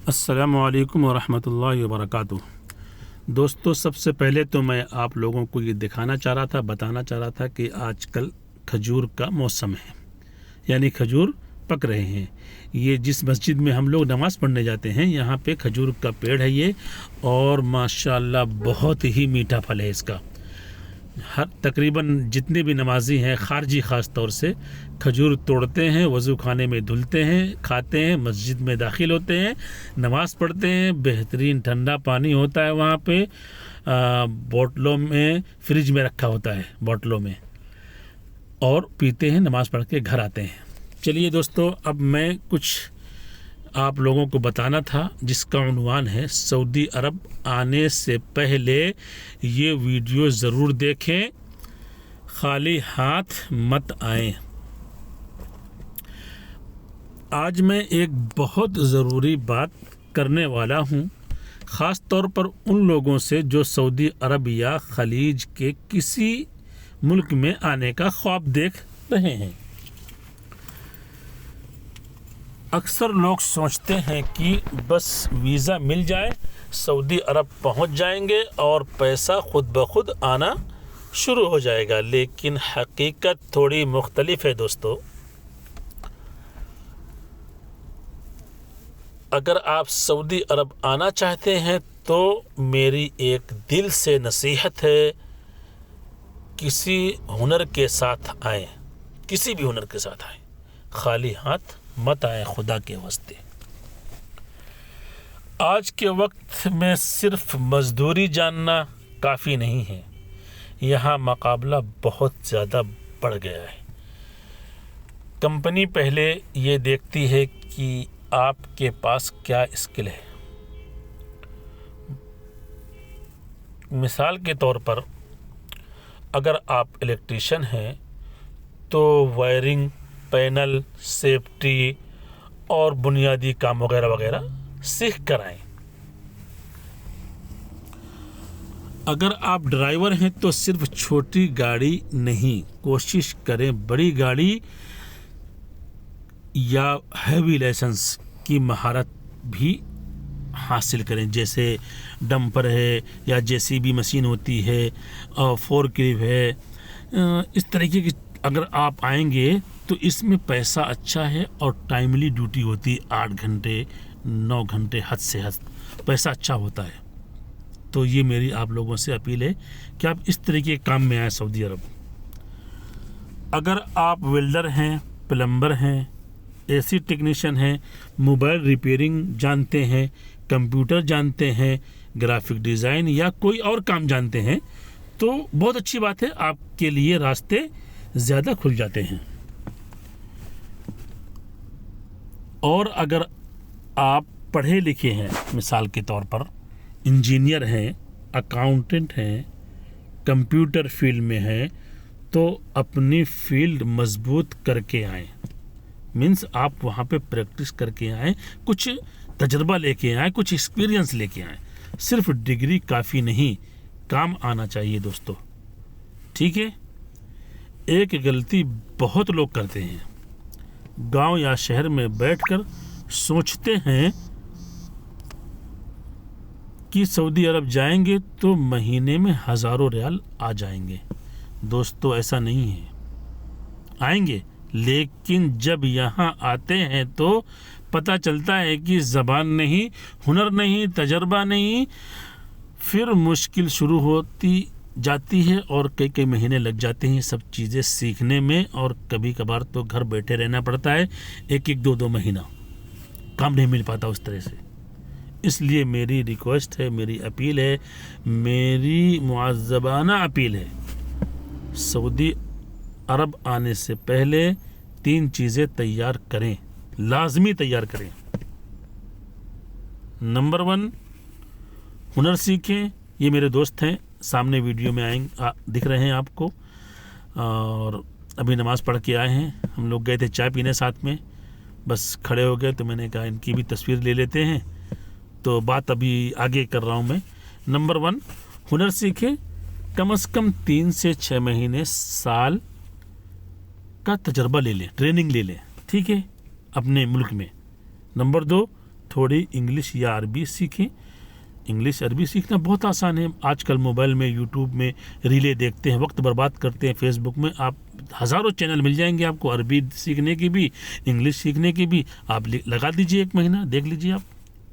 अस्सलामु अलैकुम वरहमतुल्लाहि वबरकातुह। दोस्तों, सबसे पहले तो मैं आप लोगों को ये बताना चाह रहा था कि आजकल खजूर का मौसम है, यानी खजूर पक रहे हैं। ये जिस मस्जिद में हम लोग नमाज़ पढ़ने जाते हैं, यहाँ पे खजूर का पेड़ है ये, और माशाअल्लाह बहुत ही मीठा फल है इसका। हर तकरीबन जितने भी नमाजी हैं, खारजी ख़ास तौर से, खजूर तोड़ते हैं, वज़ू खाने में धुलते हैं, खाते हैं, मस्जिद में दाखिल होते हैं, नमाज़ पढ़ते हैं। बेहतरीन ठंडा पानी होता है वहाँ पे, बोतलों में, फ्रिज में रखा होता है बोतलों में, और पीते हैं, नमाज़ पढ़ के घर आते हैं। चलिए दोस्तों, अब मैं कुछ आप लोगों को बताना था जिसका उन्वान है सऊदी अरब आने से पहले ये वीडियो ज़रूर देखें, खाली हाथ मत आएं। आज मैं एक बहुत ज़रूरी बात करने वाला हूँ, ख़ास तौर पर उन लोगों से जो सऊदी अरब या खलीज के किसी मुल्क में आने का ख्वाब देख रहे हैं। अक्सर लोग सोचते हैं कि बस वीज़ा मिल जाए, सऊदी अरब पहुंच जाएंगे और पैसा खुद ब खुद आना शुरू हो जाएगा, लेकिन हकीकत थोड़ी मुख्तलिफ है दोस्तों। अगर आप सऊदी अरब आना चाहते हैं तो मेरी एक दिल से नसीहत है, किसी हुनर के साथ आएँ, किसी भी हुनर के साथ आएँ, खाली हाथ मत आए, खुदा के वास्ते। आज के वक्त में सिर्फ मजदूरी जानना काफ़ी नहीं है, यहाँ मुकाबला बहुत ज़्यादा बढ़ गया है। कंपनी पहले ये देखती है कि आपके पास क्या स्किल है। मिसाल के तौर पर, अगर आप इलेक्ट्रीशियन हैं तो वायरिंग, पैनल, सेफ्टी और बुनियादी काम वगैरह वगैरह सीख कर आएँ। अगर आप ड्राइवर हैं तो सिर्फ छोटी गाड़ी नहीं, कोशिश करें बड़ी गाड़ी या हैवी लाइसेंस की महारत भी हासिल करें, जैसे डंपर है या जेसीबी मशीन होती है और फोर्कलिफ्ट है। इस तरीके की अगर आप आएंगे तो इसमें पैसा अच्छा है और टाइमली ड्यूटी होती है, 8 घंटे 9 घंटे, हद से हद पैसा अच्छा होता है। तो ये मेरी आप लोगों से अपील है कि आप इस तरीके के काम में आए सऊदी अरब। अगर आप वेल्डर हैं, प्लम्बर हैं, एसी टेक्नीशियन हैं, मोबाइल रिपेयरिंग जानते हैं, कंप्यूटर जानते हैं, ग्राफिक डिज़ाइन या कोई और काम जानते हैं, तो बहुत अच्छी बात है, आपके लिए रास्ते ज़्यादा खुल जाते हैं। और अगर आप पढ़े लिखे हैं, मिसाल के तौर पर इंजीनियर हैं, अकाउंटेंट हैं, कंप्यूटर फील्ड में हैं, तो अपनी फील्ड मजबूत करके आएँ। मीन्स आप वहाँ पे प्रैक्टिस करके आएँ, कुछ तजर्बा लेके आएँ, कुछ एक्सपीरियंस लेके आएँ। सिर्फ डिग्री काफ़ी नहीं, काम आना चाहिए दोस्तों, ठीक है। एक गलती बहुत लोग करते हैं, गांव या शहर में बैठकर सोचते हैं कि सऊदी अरब जाएंगे तो महीने में हज़ारों रियाल आ जाएंगे। दोस्तों, ऐसा नहीं है, आएंगे, लेकिन जब यहाँ आते हैं तो पता चलता है कि ज़बान नहीं, हुनर नहीं, तजर्बा नहीं, फिर मुश्किल शुरू होती जाती है और कई महीने लग जाते हैं सब चीज़ें सीखने में, और कभी कभार तो घर बैठे रहना पड़ता है, 1-1, 2-2 महीना काम नहीं मिल पाता उस तरह से। इसलिए मेरी रिक्वेस्ट है, मेरी अपील है, मेरी मुअज़्ज़बाना अपील है, सऊदी अरब आने से पहले 3 चीज़ें तैयार करें, लाजमी तैयार करें। नंबर 1, हुनर सीखें। ये मेरे दोस्त हैं, सामने वीडियो में आएंगे, दिख रहे हैं आपको, और अभी नमाज़ पढ़ के आए हैं। हम लोग गए थे चाय पीने साथ में, बस खड़े हो गए तो मैंने कहा इनकी भी तस्वीर ले लेते हैं, तो बात अभी आगे कर रहा हूँ मैं। नंबर 1, हुनर सीखें, कम से कम 3 से 6 महीने, साल का तजर्बा ले लें, ट्रेनिंग ले लें, ठीक है, अपने मुल्क में। नंबर 2, थोड़ी इंग्लिश या अरबी सीखें। इंग्लिश अरबी सीखना बहुत आसान है। आजकल मोबाइल में, यूट्यूब में रीलें देखते हैं, वक्त बर्बाद करते हैं। फेसबुक में आप हज़ारों चैनल मिल जाएंगे आपको, अरबी सीखने की भी, इंग्लिश सीखने की भी। आप लगा दीजिए 1 महीना, देख लीजिए आप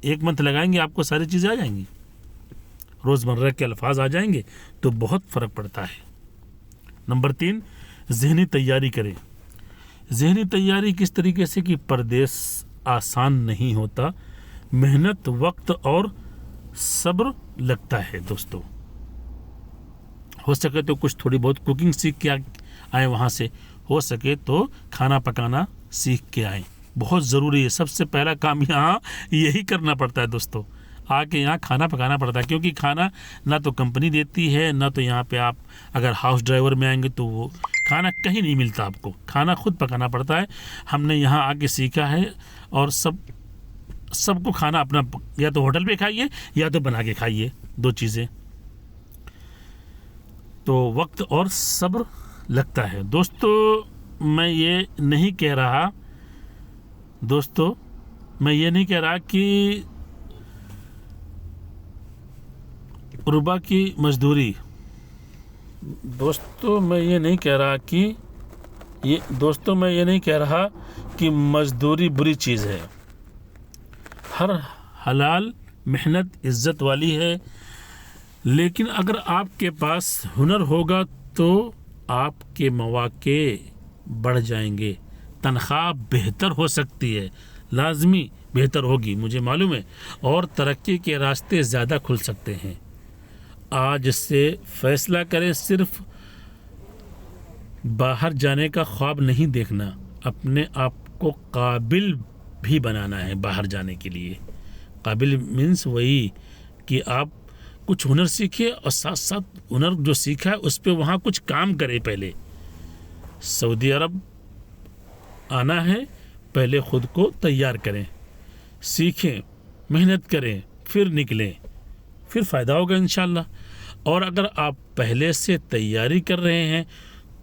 1 मंथ लगाएंगे, आपको सारी चीज़ें आ जाएंगी, रोज़मर्रा के अल्फाज आ जाएंगे, तो बहुत फ़र्क पड़ता है। नंबर 3, ज़हनी तैयारी करें। ज़हनी तैयारी किस तरीके से कि परदेश आसान नहीं होता, मेहनत, वक्त और सब्र लगता है। दोस्तों, हो सके तो कुछ थोड़ी बहुत कुकिंग सीख के आए वहाँ से, हो सके तो खाना पकाना सीख के आए, बहुत ज़रूरी है। सबसे पहला काम यहाँ यही करना पड़ता है दोस्तों, आके यहाँ खाना पकाना पड़ता है, क्योंकि खाना ना तो कंपनी देती है, ना तो यहाँ पे आप अगर हाउस ड्राइवर में आएंगे तो वो खाना कहीं नहीं मिलता, आपको खाना खुद पकाना पड़ता है। हमने यहाँ आके सीखा है, और सबको खाना अपना, या तो होटल पे खाइए या तो बना के खाइए, 2 चीज़ें। तो वक्त और सब्र लगता है। दोस्तों, मैं ये नहीं कह रहा कि रुबा की मजदूरी, दोस्तों मैं ये नहीं कह रहा कि मजदूरी बुरी चीज़ है। हर हलाल मेहनत इज़्ज़त वाली है, लेकिन अगर आपके पास हुनर होगा तो आपके मौके बढ़ जाएंगे, तनख्वाह बेहतर हो सकती है, लाजमी बेहतर होगी, मुझे मालूम है, और तरक्की के रास्ते ज़्यादा खुल सकते हैं। आज से फैसला करें, सिर्फ बाहर जाने का ख्वाब नहीं देखना, अपने आप को काबिल भी बनाना है बाहर जाने के लिए। काबिल मीन्स वही कि आप कुछ हुनर सीखिए, और साथ साथ हुनर जो सीखा है उस पर वहाँ कुछ काम करें। पहले सऊदी अरब आना है, पहले ख़ुद को तैयार करें, सीखें, मेहनत करें, फिर निकलें, फिर फ़ायदा होगा इंशाल्लाह। और अगर आप पहले से तैयारी कर रहे हैं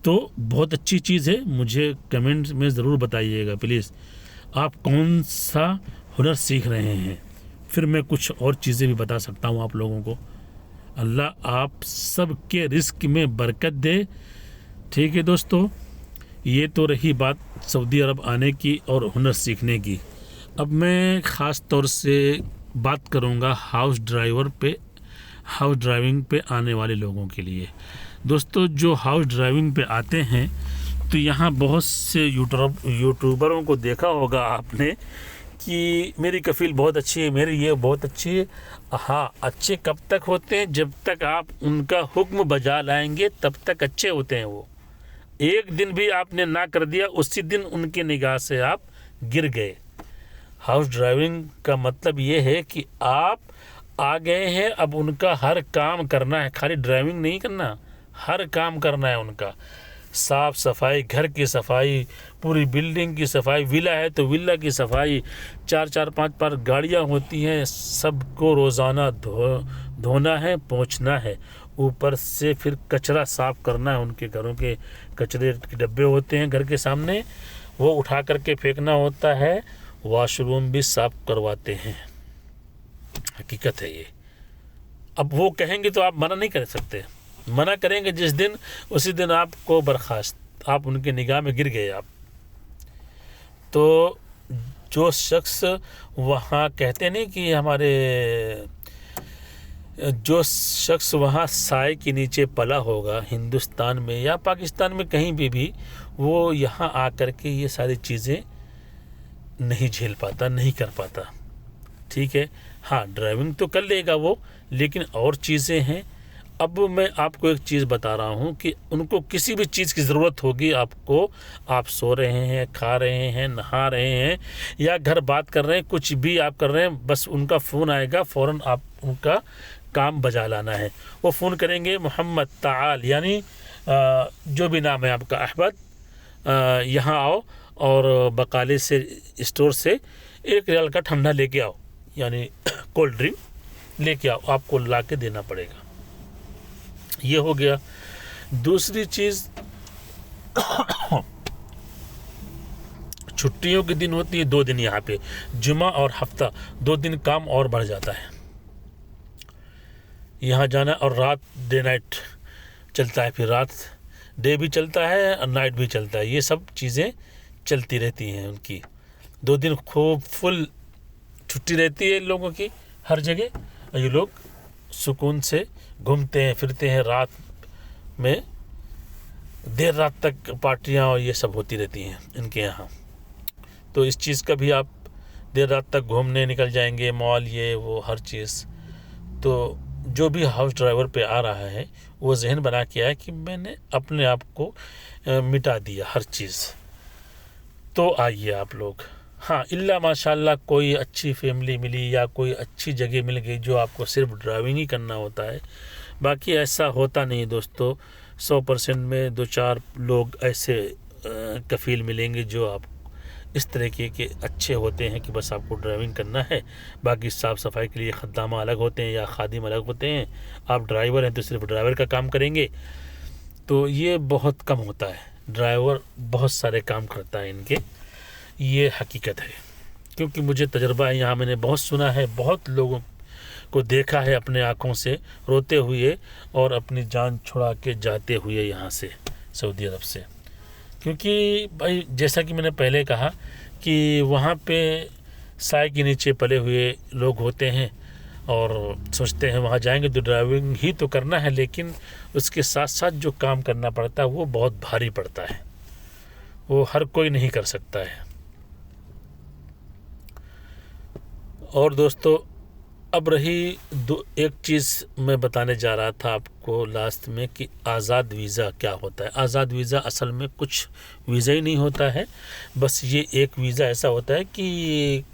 तो बहुत अच्छी चीज़ है, मुझे कमेंट में ज़रूर बताइएगा प्लीज़, आप कौन सा हुनर सीख रहे हैं, फिर मैं कुछ और चीज़ें भी बता सकता हूँ आप लोगों को। अल्लाह आप सब के रिस्क में बरकत दे। ठीक है दोस्तों, ये तो रही बात सऊदी अरब आने की और हुनर सीखने की। अब मैं ख़ास तौर से बात करूँगा हाउस ड्राइविंग पे आने वाले लोगों के लिए। दोस्तों, जो हाउस ड्राइविंग पे आते हैं, तो यहाँ बहुत से यूट्यूबरों को देखा होगा आपने कि मेरी कफ़ील बहुत अच्छी है, मेरी ये बहुत अच्छी है। हाँ, अच्छे कब तक होते हैं? जब तक आप उनका हुक्म बजा लाएंगे तब तक अच्छे होते हैं वो। एक दिन भी आपने ना कर दिया, उसी दिन उनकी निगाह से आप गिर गए। हाउस ड्राइविंग का मतलब ये है कि आप आ गए हैं, अब उनका हर काम करना है, खाली ड्राइविंग नहीं करना, हर काम करना है उनका। साफ़ सफाई, घर की सफाई, पूरी बिल्डिंग की सफाई, विला है तो विला की सफाई, 4-4, 5 गाड़ियाँ होती हैं, सबको रोज़ाना धोना है, पोंछना है, ऊपर से फिर कचरा साफ़ करना है। उनके घरों के कचरे के डब्बे होते हैं घर के सामने, वो उठा करके फेंकना होता है, वॉशरूम भी साफ़ करवाते हैं। हकीकत है ये। अब वो कहेंगे तो आप मना नहीं कर सकते, मना करेंगे जिस दिन, उसी दिन आपको बर्खास्त, आप उनके निगाह में गिर गए आप। तो जो शख्स वहाँ कहते नहीं कि जो शख्स वहाँ साए के नीचे पला होगा, हिंदुस्तान में या पाकिस्तान में कहीं भी वो यहाँ आकर के ये सारी चीज़ें नहीं झेल पाता, नहीं कर पाता। ठीक है, हाँ ड्राइविंग तो कर लेगा वो, लेकिन और चीज़ें हैं। अब मैं आपको एक चीज़ बता रहा हूँ कि उनको किसी भी चीज़ की ज़रूरत होगी आपको, आप सो रहे हैं, खा रहे हैं, नहा रहे हैं या घर बात कर रहे हैं, कुछ भी आप कर रहे हैं, बस उनका फ़ोन आएगा, फ़ौरन आप उनका काम बजा लाना है। वो फ़ोन करेंगे, मोहम्मद ताल, यानी जो भी नाम है आपका, अहमद, यहाँ आओ और बकाले से, स्टोर से 1 रियाल का ठंडा लेके आओ, यानी कोल्ड ड्रिंक लेके आओ, आपको ला के देना पड़ेगा। ये हो गया। दूसरी चीज़, छुट्टियों के दिन होती है 2 दिन यहाँ पे, जुमा और हफ्ता, 2 दिन काम और बढ़ जाता है यहाँ जाना। और रात डे नाइट चलता है, फिर रात डे भी चलता है और नाइट भी चलता है, ये सब चीज़ें चलती रहती हैं उनकी। 2 दिन खूब फुल छुट्टी रहती है लोगों की हर जगह, और ये लोग सुकून से घूमते हैं फिरते हैं। रात में देर रात तक पार्टियां और ये सब होती रहती हैं इनके यहाँ। तो इस चीज़ का भी आप देर रात तक घूमने निकल जाएंगे, मॉल ये वो हर चीज़। तो जो भी हाउस ड्राइवर पे आ रहा है वो जहन बना के आया कि मैंने अपने आप को मिटा दिया हर चीज़। तो आइए आप लोग। हाँ, इल्ला माशाल्लाह कोई अच्छी फैमिली मिली या कोई अच्छी जगह मिल गई जो आपको सिर्फ ड्राइविंग ही करना होता है, बाकी ऐसा होता नहीं दोस्तों। 100% में 2-4 लोग ऐसे कफ़ील मिलेंगे जो आप इस तरीके के अच्छे होते हैं कि बस आपको ड्राइविंग करना है, बाकी साफ़ सफाई के लिए खद्दामा अलग होते हैं या खादिम अलग होते हैं। आप ड्राइवर हैं तो सिर्फ ड्राइवर का काम करेंगे, तो ये बहुत कम होता है। ड्राइवर बहुत सारे काम करता है इनके, ये हकीकत है। क्योंकि मुझे तजर्बा है यहाँ, मैंने बहुत सुना है, बहुत लोगों को देखा है अपने आँखों से रोते हुए और अपनी जान छुड़ा के जाते हुए यहाँ से सऊदी अरब से। क्योंकि भाई जैसा कि मैंने पहले कहा कि वहाँ पे साए के नीचे पले हुए लोग होते हैं और सोचते हैं वहाँ जाएंगे तो ड्राइविंग ही तो करना है, लेकिन उसके साथ साथ जो काम करना पड़ता है वो बहुत भारी पड़ता है, वो हर कोई नहीं कर सकता है। और दोस्तों अब रही एक चीज़ मैं बताने जा रहा था आपको लास्ट में कि आज़ाद वीज़ा क्या होता है। आज़ाद वीज़ा असल में कुछ वीज़ा ही नहीं होता है, बस ये एक वीज़ा ऐसा होता है कि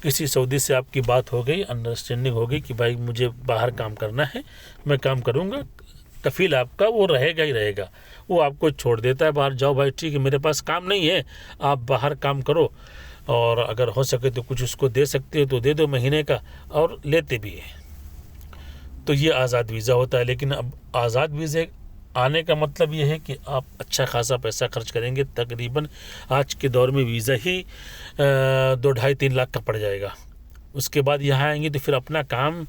किसी सऊदी से आपकी बात हो गई, अंडरस्टैंडिंग हो गई कि भाई मुझे बाहर काम करना है, मैं काम करूँगा, कफ़ील आपका वो रहेगा ही रहेगा। वो आपको छोड़ देता है बाहर, जाओ भाई ठीक है मेरे पास काम नहीं है, आप बाहर काम करो, और अगर हो सके तो कुछ उसको दे सकते हो तो दे दो महीने का, और लेते भी हैं। तो ये आज़ाद वीज़ा होता है। लेकिन अब आज़ाद वीज़े आने का मतलब ये है कि आप अच्छा खासा पैसा खर्च करेंगे। तकरीबन आज के दौर में वीज़ा ही 2-2.5-3 लाख का पड़ जाएगा। उसके बाद यहाँ आएंगे तो फिर अपना काम,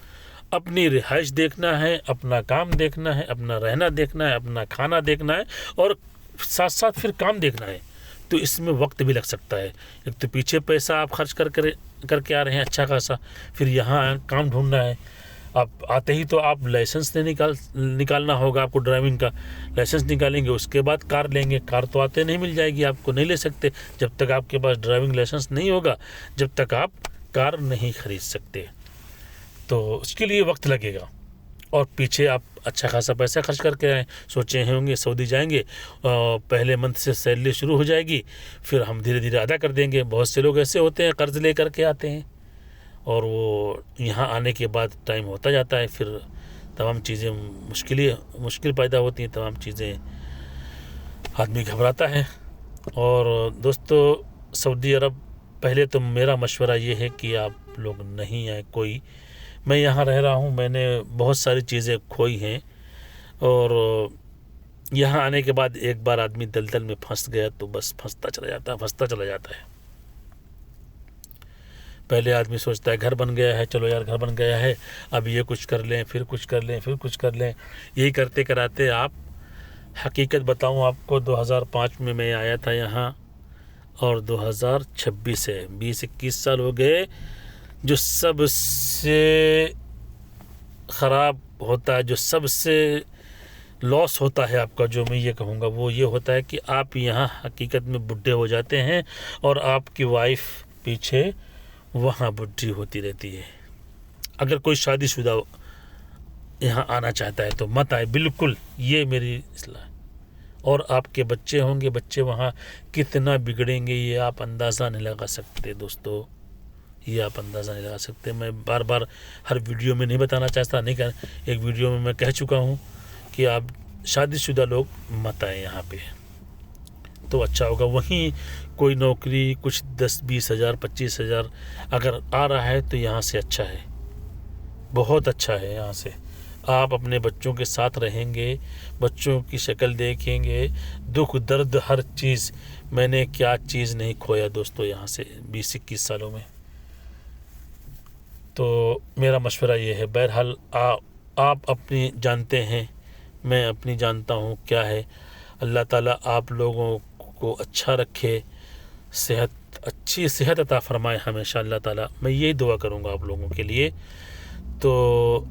अपनी रिहाइश देखना है, अपना काम देखना है, अपना रहना देखना है, अपना खाना देखना है, और साथ साथ फिर काम देखना है। तो इसमें वक्त भी लग सकता है। एक तो पीछे पैसा आप खर्च करके आ रहे हैं अच्छा खासा, फिर यहाँ काम ढूंढना है। आप आते ही तो आप लाइसेंस निकालना होगा आपको, ड्राइविंग का लाइसेंस निकालेंगे, उसके बाद कार लेंगे। कार तो आते नहीं मिल जाएगी आपको, नहीं ले सकते जब तक आपके पास ड्राइविंग लाइसेंस नहीं होगा, जब तक आप कार नहीं खरीद सकते। तो उसके लिए वक्त लगेगा, और पीछे आप अच्छा खासा पैसा खर्च करके आए, सोचे होंगे सऊदी जाएंगे, पहले मंथ से सैलरी शुरू हो जाएगी, फिर हम धीरे धीरे अदा कर देंगे। बहुत से लोग ऐसे होते हैं कर्ज ले करके आते हैं, और वो यहाँ आने के बाद टाइम होता जाता है, फिर तमाम चीज़ें मुश्किल पैदा होती हैं, तमाम चीज़ें आदमी घबराता है। और दोस्तों सऊदी अरब पहले तो मेरा मशवरा ये है कि आप लोग नहीं आए कोई। मैं यहाँ रह रहा हूँ, मैंने बहुत सारी चीज़ें खोई हैं, और यहाँ आने के बाद एक बार आदमी दलदल में फंस गया तो बस फंसता चला जाता है। पहले आदमी सोचता है घर बन गया है, चलो यार घर बन गया है, अब ये कुछ कर लें, फिर कुछ कर लें, फिर कुछ कर लें। यही करते कराते आप, हकीकत बताऊँ आपको, 2005 में मैं आया था यहाँ, और 2026 है, 20-21 साल हो गए। जो सबसे ख़राब होता है, जो सबसे लॉस होता है आपका, जो मैं ये कहूँगा वो ये होता है कि आप यहाँ हकीकत में बुढ़े हो जाते हैं, और आपकी वाइफ पीछे वहाँ बुढ़ी होती रहती है। अगर कोई शादीशुदा यहाँ आना चाहता है तो मत आए, बिल्कुल, ये मेरी इस्लाह है। और आपके बच्चे होंगे, बच्चे वहाँ कितना बिगड़ेंगे ये आप अंदाज़ा नहीं लगा सकते दोस्तों, ये आप अंदाज़ा नहीं लगा सकते। मैं बार बार हर वीडियो में नहीं बताना चाहता, नहीं कर, एक वीडियो में मैं कह चुका हूँ कि आप शादीशुदा लोग मत आए यहाँ पे, तो अच्छा होगा। वहीं कोई नौकरी कुछ 10-20 हज़ार 25 हज़ार अगर आ रहा है तो यहाँ से अच्छा है, बहुत अच्छा है यहाँ से। آپ اپنے بچوں کے ساتھ رہیں گے، بچوں کی شکل دیکھیں گے، دکھ درد ہر چیز، میں نے کیا چیز نہیں کھویا دوستو یہاں سے 20-21 سالوں میں۔ تو میرا مشورہ یہ ہے، بہرحال آپ اپنی جانتے ہیں، میں اپنی جانتا ہوں کیا ہے۔ اللہ تعالیٰ آپ لوگوں کو اچھا رکھے، اچھی صحت عطا فرمائے ہمیشہ اللہ تعالیٰ، میں یہی دعا کروں گا آپ لوگوں کے لیے۔ تو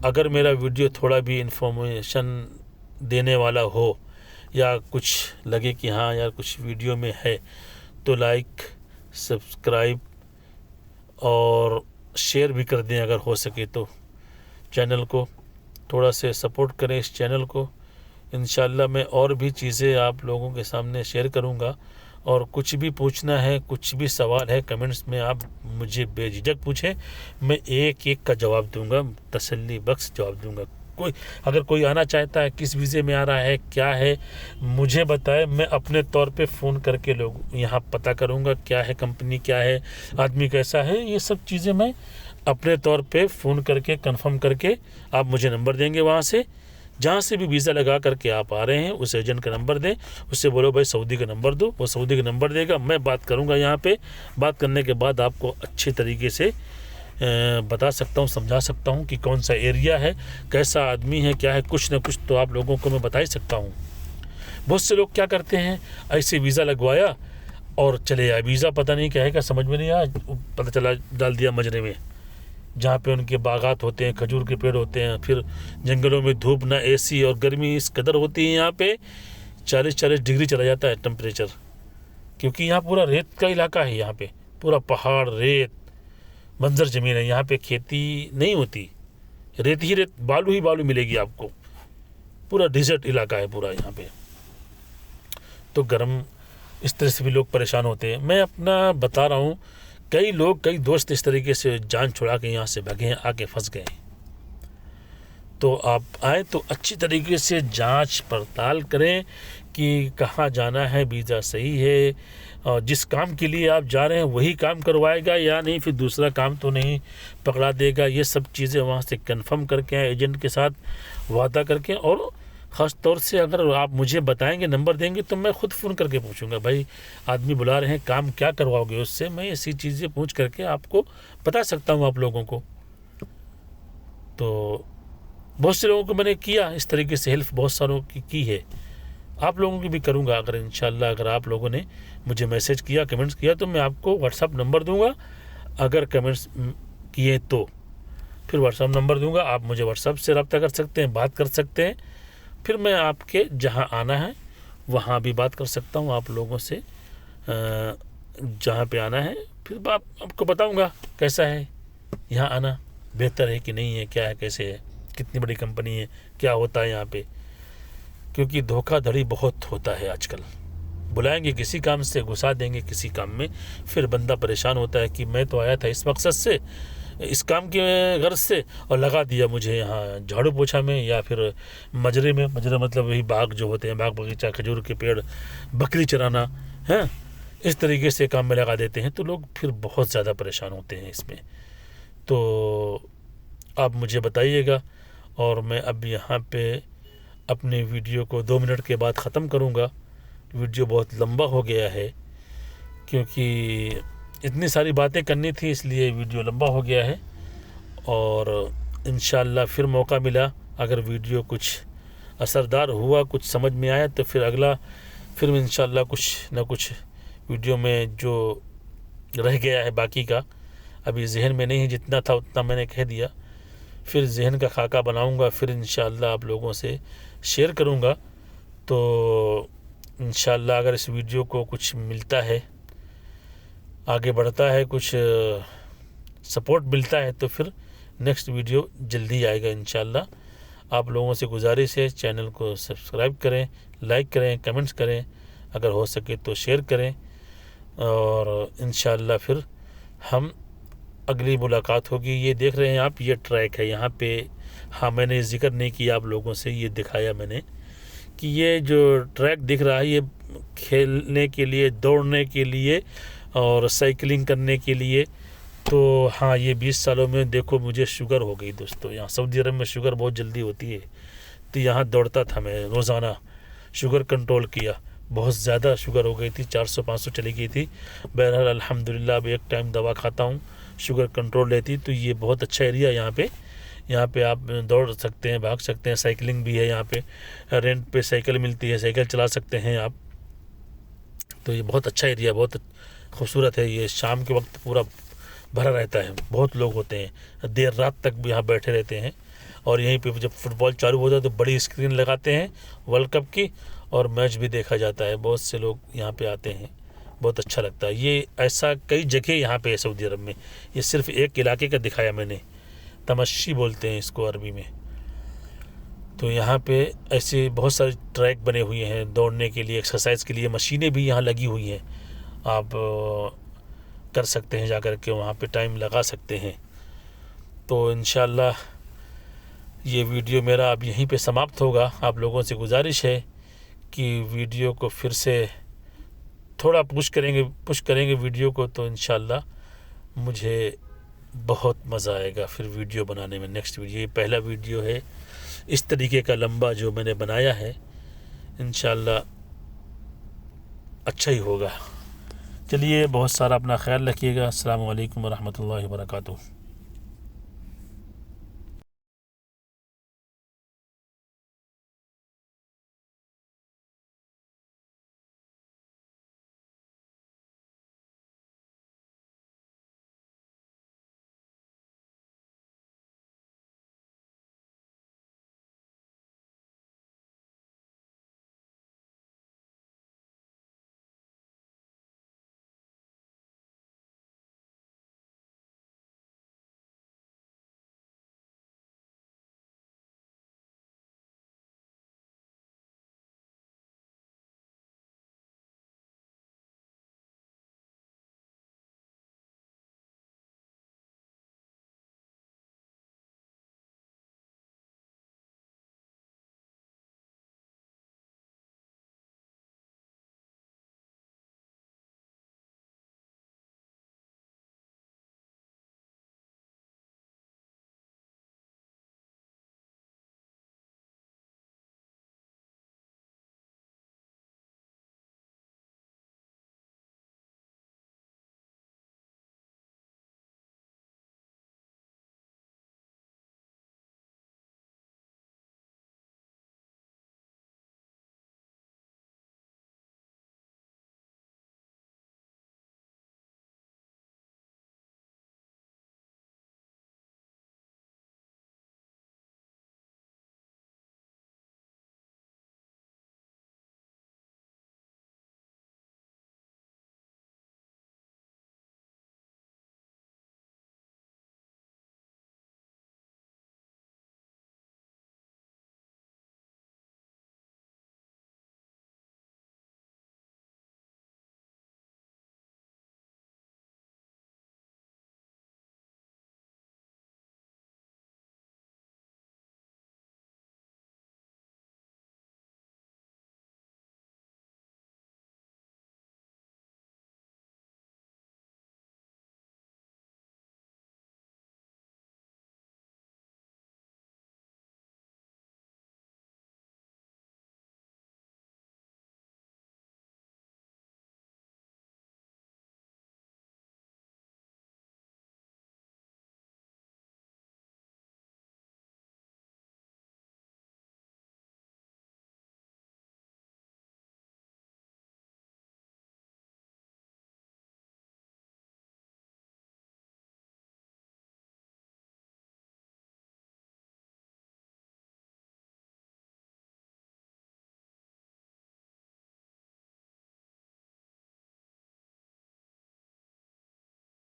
اگر میرا ویڈیو تھوڑا بھی انفارمیشن دینے والا ہو یا کچھ لگے کہ ہاں یار کچھ ویڈیو میں ہے، تو لائک، سبسکرائب اور شیئر بھی کر دیں اگر ہو سکے تو چینل کو، تھوڑا سے سپورٹ کریں اس چینل کو۔ انشاءاللہ میں اور بھی چیزیں آپ لوگوں کے سامنے شیئر کروں گا، اور کچھ بھی پوچھنا ہے، کچھ بھی سوال ہے کمنٹس میں آپ مجھے بے جھجک پوچھیں، میں ایک ایک کا جواب دوں گا، تسلی بخش جواب دوں گا۔ اگر کوئی آنا چاہتا ہے، کس ویزے میں آ رہا ہے، کیا ہے، مجھے بتائے، میں اپنے طور پہ فون کر کے لوگ یہاں پتہ کروں گا کیا ہے، کمپنی کیا ہے، آدمی کیسا ہے، یہ سب چیزیں میں اپنے طور پہ فون کر کے کنفرم کر کے، آپ مجھے نمبر دیں گے وہاں سے، جہاں سے بھی ویزا لگا کر کے آپ آ رہے ہیں اس ایجنٹ کا نمبر دیں، اس سے بولو بھائی سعودی کا نمبر دو، وہ سعودی کا نمبر دے گا، میں بات کروں گا یہاں پہ، بات کرنے کے بعد آپ کو اچھی طریقے سے بتا سکتا ہوں، سمجھا سکتا ہوں کہ کون سا ایریا ہے، کیسا آدمی ہے، کیا ہے، کچھ نہ کچھ تو آپ لوگوں کو میں بتا ہی سکتا ہوں۔ بہت سے لوگ کیا کرتے ہیں، ایسے ویزا لگوایا اور چلے آئے، ویزا پتہ نہیں کیا ہے، کہ سمجھ میں نہیں آیا، پتہ چلا ڈال دیا مجرے میں، جہاں پہ ان کے باغات ہوتے ہیں، کھجور کے پیڑ ہوتے ہیں، پھر جنگلوں میں دھوپ نہ اے سی، اور گرمی اس قدر ہوتی ہے یہاں پہ 40 ڈگری چلا جاتا ہے ٹمپریچر، کیونکہ یہاں پورا ریت کا علاقہ ہے، یہاں پہ پورا پہاڑ، ریت، منظر زمین ہے، یہاں پہ کھیتی نہیں ہوتی، ریت ہی ریت، بالو ہی بالو ملے گی آپ کو، پورا ڈیزرٹ علاقہ ہے پورا یہاں پہ، تو گرم اس طرح سے بھی لوگ پریشان ہوتے ہیں۔ میں اپنا بتا رہا ہوں، کئی دوست اس طریقے سے جان چھڑا کے یہاں سے بھگے ہیں، آ کے پھنس گئے ہیں۔ تو آپ آئیں تو اچھی طریقے سے جانچ پڑتال کریں کہ کہاں جانا ہے، ویزا صحیح ہے، اور جس کام کے لیے آپ جا رہے ہیں وہی کام کروائے گا یا نہیں، پھر دوسرا کام تو نہیں پکڑا دے گا، یہ سب چیزیں وہاں سے کنفرم کر کے آئیں، ایجنٹ کے ساتھ وعدہ کر کے، اور خاص طور سے اگر آپ مجھے بتائیں گے، نمبر دیں گے، تو میں خود فون کر کے پوچھوں گا، بھائی آدمی بلا رہے ہیں، کام کیا کرواؤ گے اس سے، میں ایسی چیزیں پوچھ کر کے آپ کو بتا سکتا ہوں آپ لوگوں کو۔ تو بہت سے لوگوں کو میں نے کیا اس طریقے سے ہیلپ، بہت ساروں کی ہے، آپ لوگوں کی بھی کروں گا، اگر انشاءاللہ اگر آپ لوگوں نے مجھے میسج کیا، کمنٹس کیا، تو میں آپ کو واٹس ایپ نمبر دوں گا، اگر کمنٹس کیے تو پھر واٹس ایپ نمبر دوں گا، آپ مجھے واٹس ایپ سے رابطہ کر سکتے ہیں، بات کر سکتے ہیں، پھر میں آپ کے جہاں آنا ہے وہاں بھی بات کر سکتا ہوں آپ لوگوں سے، جہاں پہ آنا ہے، پھر آپ کو بتاؤں گا کیسا ہے، یہاں آنا بہتر ہے کہ نہیں ہے، کیا ہے، کیسے ہے، کتنی بڑی کمپنی ہے، کیا ہوتا ہے یہاں پہ، کیونکہ دھوکہ دھڑی بہت ہوتا ہے آج کل، بلائیں گے کسی کام سے، گھسا دیں گے کسی کام میں، پھر بندہ پریشان ہوتا ہے کہ میں تو آیا تھا اس مقصد سے، اس کام کے غرض سے، اور لگا دیا مجھے یہاں جھاڑو پوچھا میں، یا پھر مجرے میں، مجرے مطلب وہی باغ جو ہوتے ہیں، باغ باغیچہ، کھجور کے پیڑ، بکری چرانا ہے، اس طریقے سے کام میں لگا دیتے ہیں، تو لوگ پھر بہت زیادہ پریشان ہوتے ہیں اس میں۔ تو آپ مجھے بتائیے گا، اور میں اب یہاں پہ اپنے ویڈیو کو 2 منٹ کے بعد ختم کروں گا، ویڈیو بہت لمبا ہو گیا ہے، کیونکہ اتنی ساری باتیں کرنی تھی، اس لیے ویڈیو لمبا ہو گیا ہے، اور انشاءاللہ پھر موقع ملا، اگر ویڈیو کچھ اثردار ہوا، کچھ سمجھ میں آیا، تو پھر انشاءاللہ کچھ نہ کچھ ویڈیو میں جو رہ گیا ہے باقی کا، ابھی ذہن میں نہیں ہے، جتنا تھا اتنا میں نے کہہ دیا، پھر ذہن کا خاکہ بناؤں گا، پھر انشاءاللہ آپ لوگوں سے شیئر کروں گا۔ تو انشاءاللہ اگر اس ویڈیو کو کچھ ملتا ہے، آگے بڑھتا ہے، کچھ سپورٹ ملتا ہے، تو پھر نیکسٹ ویڈیو جلدی آئے گا انشاءاللہ۔ آپ لوگوں سے گزارش ہے، چینل کو سبسکرائب کریں، لائک کریں، کمنٹس کریں، اگر ہو سکے تو شیئر کریں، اور انشاءاللہ پھر ہم اگلی ملاقات ہوگی۔ یہ دیکھ رہے ہیں آپ، یہ ٹریک ہے یہاں پہ، ہاں میں نے ذکر نہیں کیا آپ لوگوں سے، یہ دکھایا میں نے کہ یہ جو ٹریک دکھ رہا ہے، یہ کھیلنے کے لیے، دوڑنے کے لیے، اور سائیکلنگ کرنے کے لیے تو ہاں یہ 20 سالوں میں دیکھو مجھے شوگر ہو گئی دوستو. یہاں سعودی عرب میں شوگر بہت جلدی ہوتی ہے، تو یہاں دوڑتا تھا میں روزانہ، شوگر کنٹرول کیا. بہت زیادہ شوگر ہو گئی تھی، 400-500 چلی گئی تھی. بہرحال الحمدللہ اب ایک ٹائم دوا کھاتا ہوں، شوگر کنٹرول رہتی. تو یہ بہت اچھا ایریا یہاں پہ آپ دوڑ سکتے ہیں، بھاگ سکتے ہیں، سائیکلنگ بھی ہے یہاں پہ، رینٹ پہ سائیکل ملتی ہے، سائیکل چلا سکتے ہیں آپ. تو یہ بہت اچھا ایریا، بہت خوبصورت ہے. یہ شام کے وقت پورا بھرا رہتا ہے، بہت لوگ ہوتے ہیں، دیر رات تک بھی یہاں بیٹھے رہتے ہیں. اور یہیں پہ جب فٹ بال چالو ہوتا ہے تو بڑی اسکرین لگاتے ہیں ورلڈ کپ کی، اور میچ بھی دیکھا جاتا ہے. بہت سے لوگ یہاں پہ آتے ہیں، بہت اچھا لگتا ہے. یہ ایسا کئی جگہ یہاں پہ ہے سعودی عرب میں، یہ صرف ایک علاقے کا دکھایا میں نے. تمشی بولتے ہیں اس کو عربی میں. تو یہاں پہ ایسے بہت سارے ٹریک بنے ہوئے ہیں دوڑنے کے لیے، ایکسرسائز کے لیے. مشینیں بھی یہاں لگی ہوئی ہیں، آپ کر سکتے ہیں جا کر کے وہاں پہ ٹائم لگا سکتے ہیں. تو انشاءاللہ یہ ویڈیو میرا اب یہیں پہ سماپت ہوگا. آپ لوگوں سے گزارش ہے کہ ویڈیو کو پھر سے تھوڑا پش کریں گے ویڈیو کو، تو انشاءاللہ مجھے بہت مزہ آئے گا پھر ویڈیو بنانے میں. نیکسٹ ویڈیو، یہ پہلا ویڈیو ہے اس طریقے کا لمبا جو میں نے بنایا ہے، انشاءاللہ اچھا ہی ہوگا. چلیے، بہت سارا اپنا خیال رکھیے گا. السلام علیکم ورحمۃ اللہ وبرکاتہ.